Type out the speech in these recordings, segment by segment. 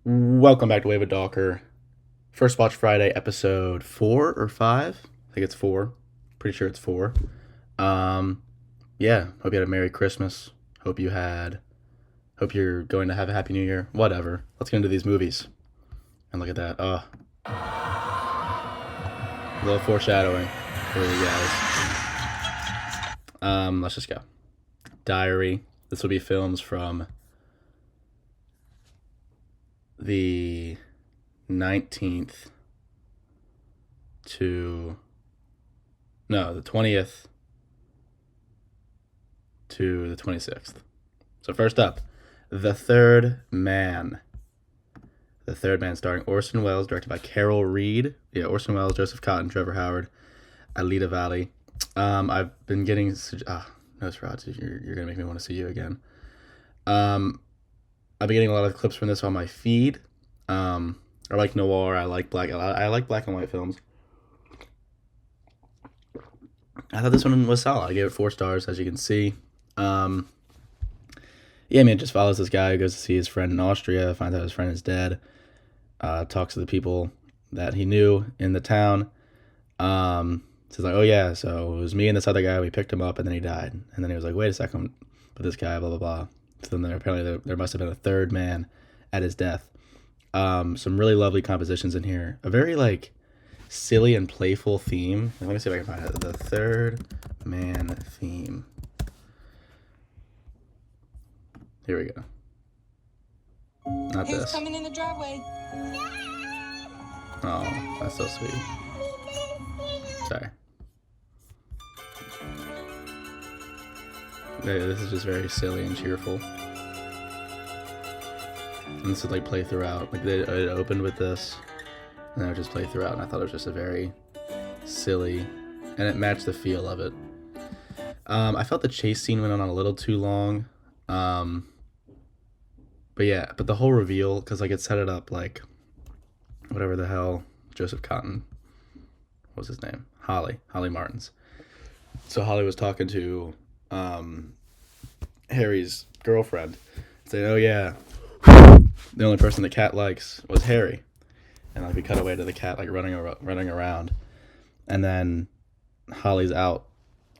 Welcome back to Wave of Docker. First Watch Friday, episode 4 or 5. I think it's 4. Pretty sure it's 4. Um, yeah. Hope you had a Merry Christmas. Hope you had. Hope you're going to have a Happy New Year. Whatever. Let's get into these movies. And look at that. A little foreshadowing for you guys. Let's just go. Diary. This will be films from the 19th to the 20th to the 26th. So first up, The Third Man. The Third Man, starring Orson Welles, directed by Carol Reed. Yeah, Orson Welles, Joseph Cotton, Trevor Howard, Alida Valli. I've been getting Nosferatu, you're gonna make me want to see you again. I've been getting a lot of clips from this on my feed. I like noir. I like black and white films. I thought this one was solid. I gave it 4 stars, as you can see. Yeah, man, it just follows this guy who goes to see his friend in Austria, finds out his friend is dead, talks to the people that he knew in the town. Says like, oh yeah, so it was me and this other guy. We picked him up, and then he died. And then he was like, wait a second, but this guy, blah blah blah. So then apparently there must have been a third man at his death. Some really lovely compositions in here. A very like silly and playful theme. Let me see if I can find it. The Third Man theme. Here we go. Not Who's this. coming in the driveway? Oh, that's so sweet. Sorry. Yeah, this is just very silly and cheerful. And this would like play throughout. Like it opened with this, and it would just play throughout. And I thought it was just a very silly, and it matched the feel of it. I felt the chase scene went on a little too long. But yeah, but the whole reveal, because like it set it up like whatever the hell Joseph Cotton, what was his name? Holly Martins. So Holly was talking to Harry's girlfriend, saying, "Oh yeah, the only person the cat likes was Harry," and like we cut away to the cat like running around, and then Holly's out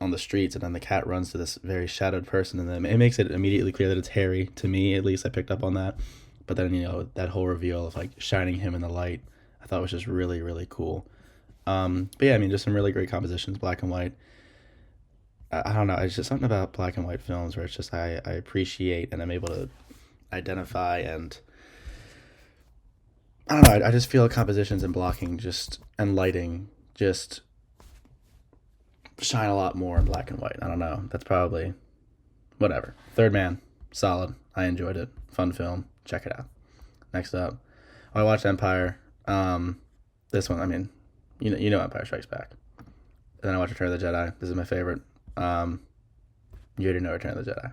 on the streets, and then the cat runs to this very shadowed person, and then it makes it immediately clear that it's Harry. To me, at least, I picked up on that. But then that whole reveal of like shining him in the light, I thought was just really really cool. But yeah, I mean, just some really great compositions, black and white. I don't know. It's just something about black and white films where it's just I appreciate and I'm able to identify, and I don't know. I just feel compositions and blocking and lighting just shine a lot more in black and white. I don't know. That's probably whatever. Third Man, solid. I enjoyed it. Fun film. Check it out. Next up, I watched Empire. This one, I mean, you know Empire Strikes Back. And then I watched Return of the Jedi. This is my favorite. You already know Return of the Jedi.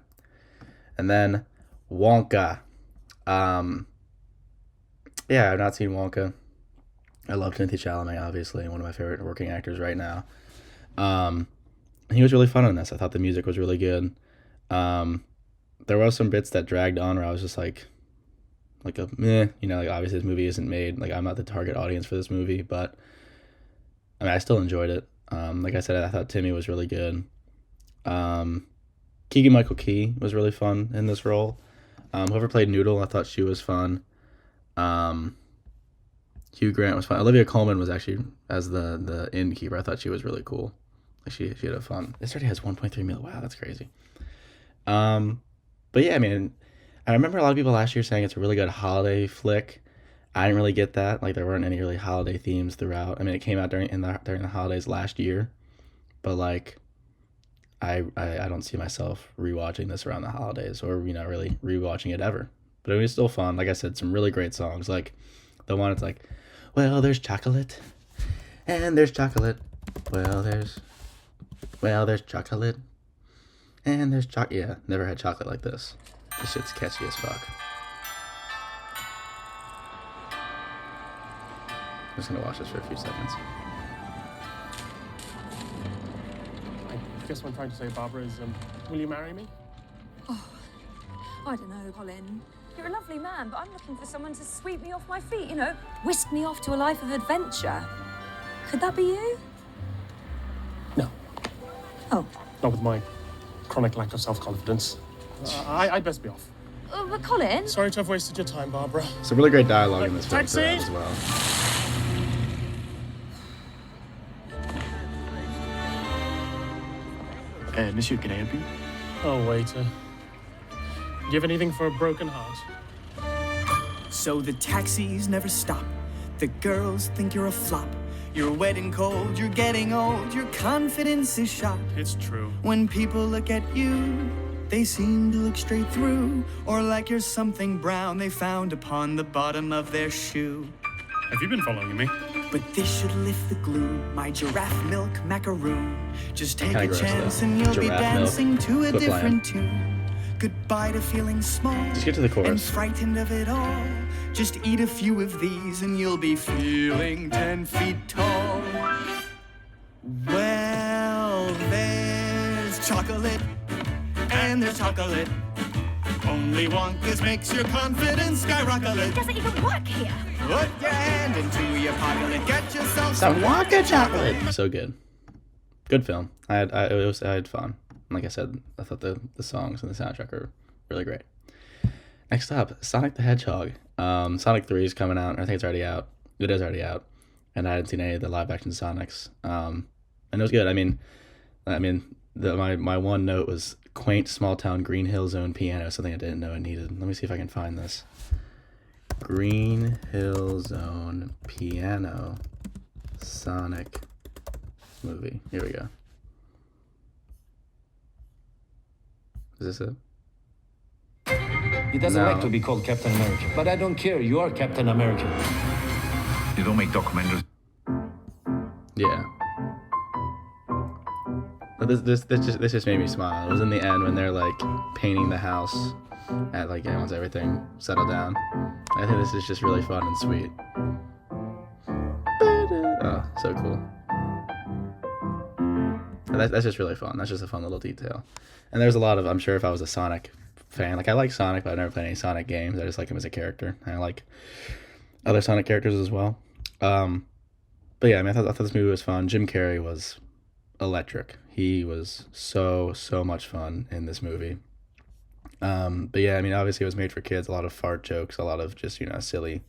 And then Wonka. Yeah, I've not seen Wonka. I love Timothy Chalamet, obviously, one of my favorite working actors right now. He was really fun in this. I thought the music was really good. There was some bits that dragged on where I was just like a meh, like obviously this movie isn't made, like I'm not the target audience for this movie, but I mean I still enjoyed it. Like I said, I thought Timmy was really good. Keegan-Michael Key was really fun in this role. Whoever played Noodle, I thought she was fun. Hugh Grant was fun. Olivia Colman was actually as the innkeeper. I thought she was really cool. She had a fun. This already has 1.3 million. Wow, that's crazy. But yeah, I mean, I remember a lot of people last year saying it's a really good holiday flick. I didn't really get that. Like there weren't any really holiday themes throughout. I mean, it came out during the holidays last year, but like, I don't see myself rewatching this around the holidays or really rewatching it ever. But it was still fun. Like I said, some really great songs. Like the one it's like, well, there's chocolate, and there's chocolate. There's chocolate, and there's chocolate. Yeah, never had chocolate like this. This shit's catchy as fuck. I'm just gonna watch this for a few seconds. I guess what I'm trying to say, Barbara, is will you marry me? I don't know, Colin. You're a lovely man, but I'm looking for someone to sweep me off my feet, you know, whisk me off to a life of adventure. Could that be you? No, Oh. not with my chronic lack of self-confidence. I'd best be off. But Colin? Sorry to have wasted your time, Barbara. Some really great dialogue in this film Taxi! throughout as well. Monsieur, can I help you? Oh, waiter. Do you have anything for a broken heart? So the taxis never stop. The girls think you're a flop. You're wet and cold, you're getting old, your confidence is shot. It's true. When people look at you, they seem to look straight through. Or like you're something brown they found upon the bottom of their shoe. Have you been following me? But this should lift the glue, my giraffe milk macaroon. Just take Kinda a gross, chance though. and you'll be Giraffe milk. dancing to a Quit different tune. Goodbye to feeling small. Just get to the And chorus. frightened of it all. Just eat a few of these and you'll be feeling 10 feet tall. Well, there's chocolate, and there's chocolate. Only Wonka's makes your confidence skyrocket. Doesn't even work here. Put your hand into your pocket and get yourself Some Wonka chocolate. So good. Good film. I had fun. Like I said, I thought the songs and the soundtrack are really great. Next up, Sonic the Hedgehog. Sonic 3 is coming out. I think it's already out. It is already out. And I hadn't seen any of the live action Sonics. And it was good. My one note was quaint small town Green Hill Zone piano, something I didn't know I needed. Let me see if I can find this. Green Hill Zone piano Sonic movie. Here we go. Is this it? He doesn't No. like to be called Captain America, but I don't care. You are Captain America. You don't make documentaries. Yeah. But this just made me smile. It was in the end when they're like painting the house at like once everything settled down. I think this is just really fun and sweet. Oh, so cool. And that's just really fun. That's just a fun little detail. And there's a lot of, I'm sure if I was a Sonic fan, like I like Sonic, but I've never played any Sonic games. I just like him as a character. And I like other Sonic characters as well. But yeah, I mean, I thought this movie was fun. Jim Carrey was electric. He was so much fun in this movie. But yeah, I mean, obviously it was made for kids. A lot of fart jokes, a lot of just, silly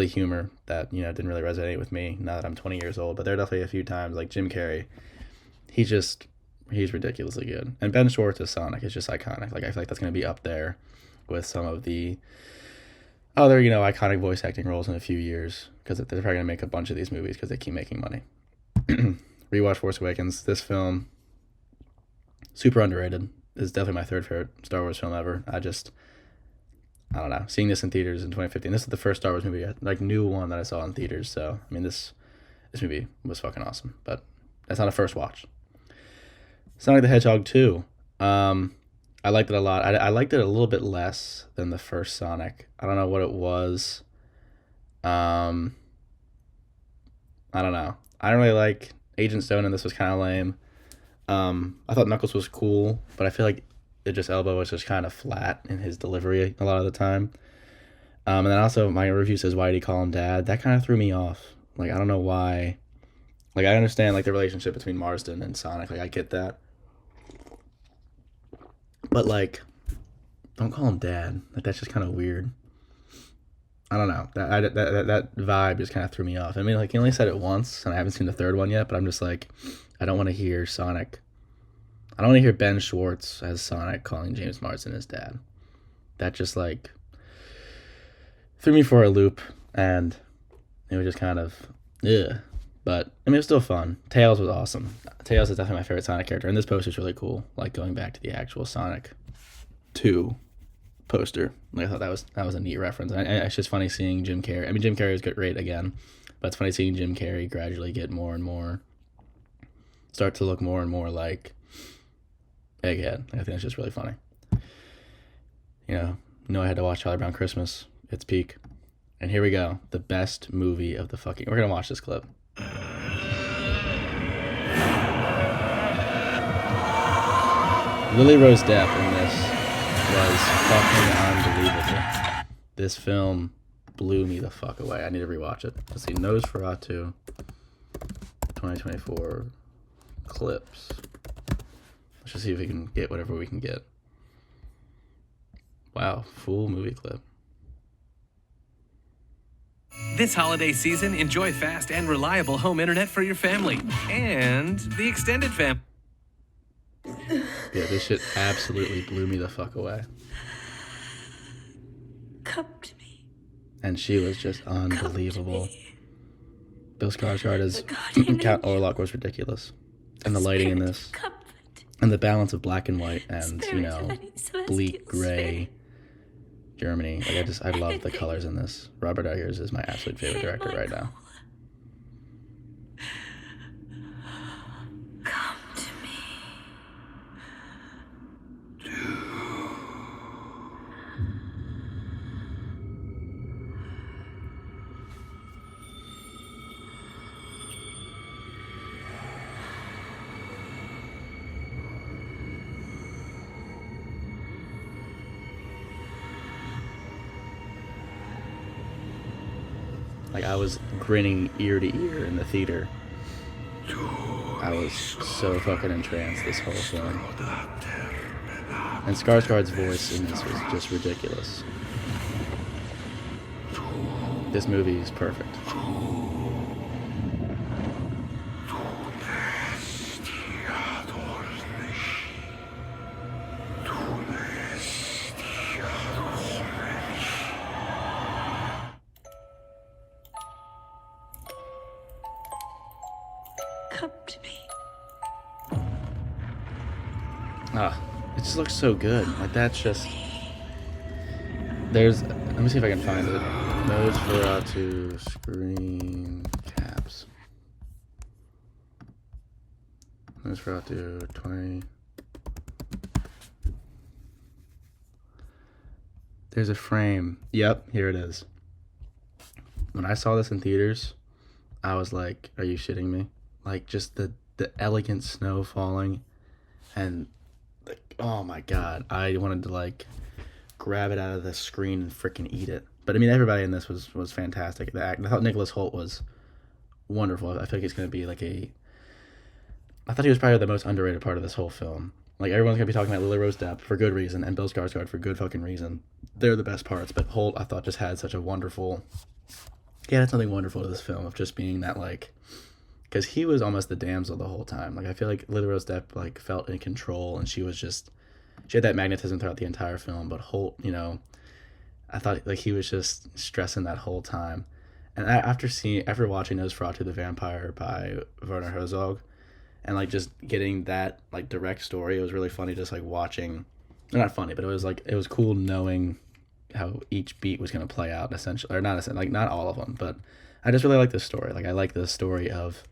humor that, didn't really resonate with me now that I'm 20 years old. But there are definitely a few times, like Jim Carrey, he's ridiculously good. And Ben Schwartz as Sonic is just iconic. Like, I feel like that's going to be up there with some of the other, iconic voice acting roles in a few years, because they're probably going to make a bunch of these movies because they keep making money. Rewatch Force Awakens. This film, super underrated. Is definitely my third favorite Star Wars film ever. I don't know. Seeing this in theaters in 2015. This is the first Star Wars movie, new one that I saw in theaters. So, I mean, this movie was fucking awesome. But that's not a first watch. Sonic the Hedgehog 2. I liked it a lot. I liked it a little bit less than the first Sonic. I don't know what it was. I don't know. I don't really like Agent Stone, and this was kind of lame. I thought Knuckles was cool, but I feel like Idris Elba was just kind of flat in his delivery a lot of the time. And then also my review says, why did he call him Dad? That kind of threw me off. Like, I don't know why. Like, I understand, like, the relationship between Marsden and Sonic. Like, I get that. But, like, don't call him Dad. Like, that's just kind of weird. I don't know. That vibe just kind of threw me off. I mean, like, he only said it once, and I haven't seen the third one yet, but I'm just like, I don't want to hear Sonic. I don't want to hear Ben Schwartz as Sonic calling James Marsden his dad. That just, like, threw me for a loop, and it was just kind of, ugh. But, I mean, it was still fun. Tails was awesome. Tails is definitely my favorite Sonic character, and this poster's really cool. Like, going back to the actual Sonic 2 poster. Like, I thought that was a neat reference. And it's just funny seeing Jim Carrey. I mean, Jim Carrey was great again, but it's funny seeing Jim Carrey gradually get more and more, start to look more and more like Egghead. I think it's just really funny. I had to watch Charlie Brown Christmas. It's peak. And here we go. The best movie of the fucking... We're going to watch this clip. Lily Rose Depp in this was fucking unbelievable. This film blew me the fuck away. I need to rewatch it. Let's see, Nosferatu 2024 clips. Let's just see if we can get whatever we can get. Wow, full movie clip. This holiday season, enjoy fast and reliable home internet for your family and the extended family. Yeah, this shit absolutely blew me the fuck away. Come to me. And she was just unbelievable. Bill Skarsgård as guardian Count angel. Orlok was ridiculous. And the lighting in this. Comfort. And the balance of black and white and, you Spirit know, of any celestial bleak gray spirit. Germany. Like, I love the colors in this. Robert Eggers is my absolute favorite Hear director my right now. call. Come to me. Like, I was grinning ear to ear in the theater. I was so fucking entranced this whole film. And Skarsgård's voice in this was just ridiculous. This movie is perfect. Come to me. It just looks so good. Like, that's just... There's... Let me see if I can find it. Nosferatu screen caps. Nosferatu 20... There's a frame. Yep, here it is. When I saw this in theaters, I was like, are you shitting me? Like, just the elegant snow falling, and like, oh my god, I wanted to like grab it out of the screen and freaking eat it. But I mean, everybody in this was fantastic. I thought Nicholas Hoult was wonderful. I feel like he's gonna be like I thought he was probably the most underrated part of this whole film. Like, everyone's gonna be talking about Lily Rose Depp for good reason, and Bill Skarsgård for good fucking reason. They're the best parts, but Holt, I thought, just had such a wonderful... He had something wonderful to this film of just being that, like... Because he was almost the damsel the whole time. Like, I feel like Lily Rose Depp, like, felt in control, and she was just... She had that magnetism throughout the entire film, but Holt, you know... I thought, like, he was just stressing that whole time. And after watching Nosferatu the Vampire by Werner Herzog, and like just getting that like direct story, it was really funny just like watching, not funny, but it was cool knowing how each beat was going to play out essentially, or not essentially, like not all of them, but I just really like this story. Like, I like the story of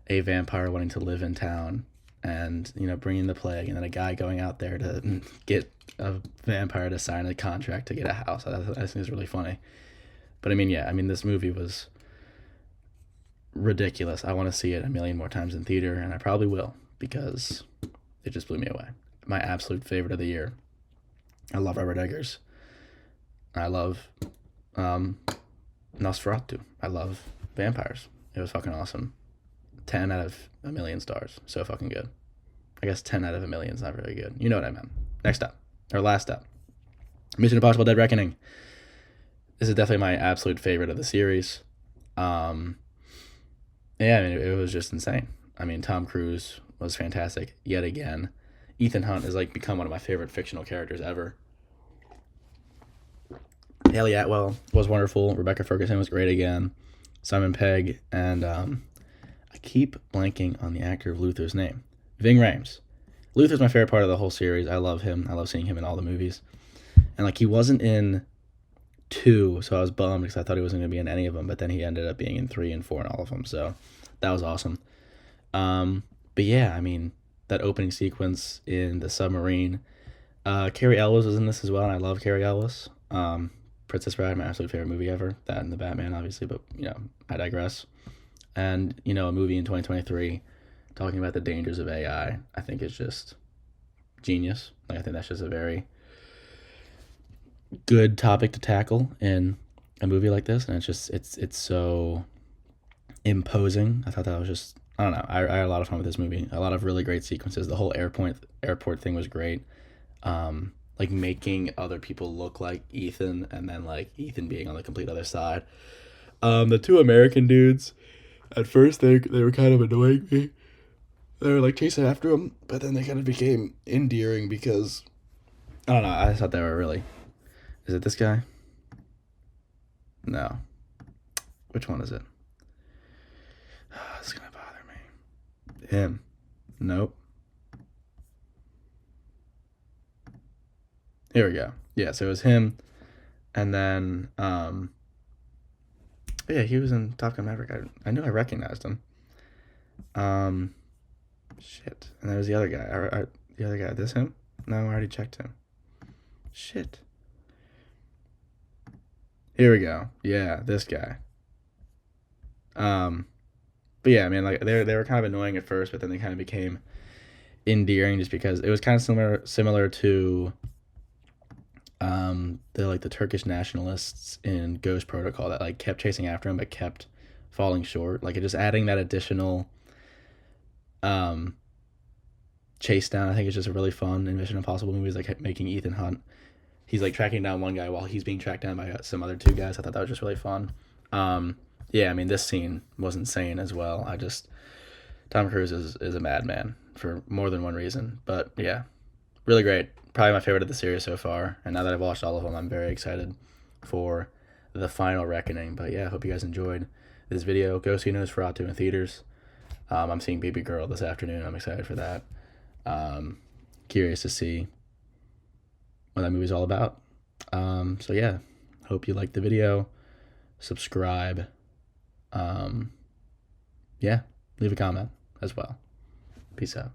a vampire wanting to live in town and, you know, bringing the plague, and then a guy going out there to get a vampire to sign a contract to get a house. I think it's really funny. But I mean, yeah, I mean, this movie was ridiculous. I want to see it a million more times in theater, and I probably will, because it just blew me away. My absolute favorite of the year. I love Robert Eggers. I love Nosferatu. I love vampires. It was fucking awesome. 10 out of a million stars. So fucking good. I guess 10 out of a million is not very good. You know what I meant. Next up, or last up, Mission Impossible Dead Reckoning. This is definitely my absolute favorite of the series. Yeah, I mean, it was just insane. I mean, Tom Cruise was fantastic yet again. Ethan Hunt has like become one of my favorite fictional characters ever. Haley Atwell was wonderful. Rebecca Ferguson was great again. Simon Pegg, and I keep blanking on the actor of Luther's name. Ving Rhames. Luther's my favorite part of the whole series. I love him. I love seeing him in all the movies. And like, he wasn't in 2, so I was bummed because I thought he wasn't going to be in any of them, but then he ended up being in 3 and 4 and all of them, so that was awesome. But yeah, I mean, that opening sequence in the submarine, Carrie Elwes was in this as well, and I love Carrie Elwes. Princess Bride, my absolute favorite movie ever. That and The Batman, obviously, but, you know, I digress. And, you know, a movie in 2023 talking about the dangers of AI, I think is just genius. Like, I think that's just a very good topic to tackle in a movie like this, and it's so imposing. I thought that was just, I don't know. I had a lot of fun with this movie. A lot of really great sequences. The whole airport thing was great. Like making other people look like Ethan, and then like Ethan being on the complete other side. The two American dudes, at first they were kind of annoying me. They were like chasing after him, but then they kind of became endearing because, I don't know, I thought they were really. Is it this guy? No. Which one is it? It's gonna bother me. Him. Nope. Here we go. Yeah, so it was him, and then yeah, he was in Top Gun Maverick. I knew I recognized him. Shit. And there was the other guy. The other guy. This him? No, I already checked him. Shit. Here we go. Yeah, this guy. But yeah, I mean, like they were kind of annoying at first, but then they kind of became endearing just because it was kind of similar to the Turkish nationalists in Ghost Protocol that like kept chasing after him but kept falling short. Like just adding that additional chase down, I think it's just a really fun in Mission Impossible movies, like making Ethan Hunt. He's like tracking down one guy while he's being tracked down by some other two guys. I thought that was just really fun. Yeah, I mean, this scene was insane as well. Tom Cruise is a madman for more than one reason. But yeah, really great. Probably my favorite of the series so far. And now that I've watched all of them, I'm very excited for the final reckoning. But yeah, I hope you guys enjoyed this video. Go see Nosferatu in theaters. I'm seeing Baby Girl this afternoon. I'm excited for that. Curious to see what that movie's all about. So yeah, hope you liked the video. Subscribe. Yeah, leave a comment as well. Peace out.